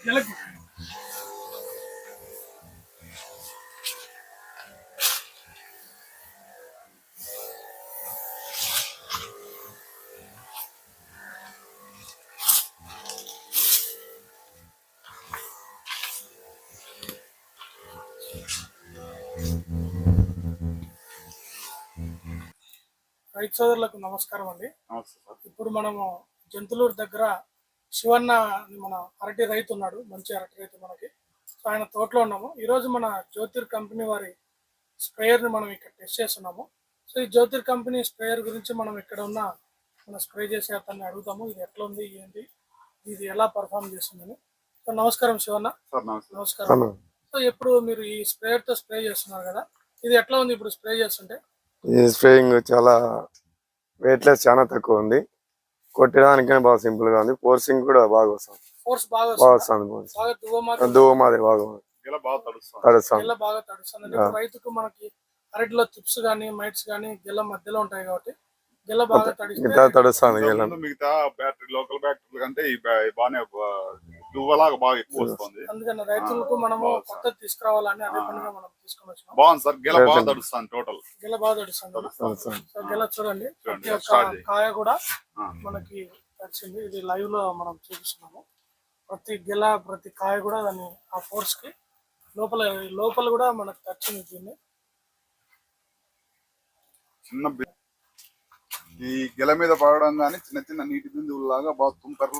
గెలకు రైతు సోదరులకు నమస్కారం అండి. ఇప్పుడు మనము జంతులూరు దగ్గర శివన్న అని మన అరటి రైతు ఉన్నాడు, మంచి అరటి రైతు మనకి. సో ఆయన తోటలో ఉన్నాము. ఈరోజు మన జ్యోతిర్ కంపెనీ వారి స్ప్రేయర్ని మనం ఇక్కడ టెస్ట్ చేస్తున్నాము. సో ఈ జ్యోతిర్ కంపెనీ స్ప్రేయర్ గురించి మనం ఇక్కడ ఉన్న మన స్ప్రే చేసే అతన్ని అడుగుతాము, ఇది ఎట్లా ఉంది, ఏంటి, ఇది ఎలా పర్ఫామ్ చేస్తుందని. సో నమస్కారం శివన్న. నమస్కారం. సో ఇప్పుడు మీరు ఈ స్ప్రేయర్తో స్ప్రే చేస్తున్నారు కదా, ఇది ఎట్లా ఉంది ఇప్పుడు స్ప్రే చేస్తుంటే? ఈ స్ప్రేయింగ్ చాలా వెయిట్లెస్, చాలా తక్కువ ఉంది. కొట్టడానికే బాగా సింపుల్ గా ఉంది. ఫోర్సింగ్ కూడా బాగా వస్తుంది. ఫోర్స్ బాగా వస్తుంది. దువ్వ మాదిరి బాగా తడుస్తుంది. బాగా తడుస్తుంది. రైతుకు మనకి అరటిలో చిప్స్ గానీ మైట్స్ గానీ గిల్ల మధ్యలో ఉంటాయి కాబట్టి గిల్ల బాగా తడుస్తుంది. మిగతా బ్యాటరీ లోకల్ బ్యాటరీ కంటే బాగానే దువ్వలాగా బాగా ఎక్కువ వస్తుంది. అందుకని రైతులకు మనము కొత్తది తీసుకురావాలని అదే పనిగా మనం తీసుకొని వచ్చినాం. బాగుంది సార్, గిల బాగా తడుస్తుంది. టోటల్ గిల్ల బాగా తడుస్తుంది. గిల్ల చూడండి, కాయ కూడా మనకి తడిచింది. ఇది లైవ్ లో మనం చూపిస్తున్నాము. ప్రతి గిల్ల ప్రతి కాయ కూడా దాన్ని ఆ ఫోర్స్ కి లోపల కూడా మనకు తడిచింది. దీన్ని చిన్న ఈ గిల మీద పడడం కానీ చిన్న చిన్న నీటి బిందువులాగా బాగా తుంపర్లు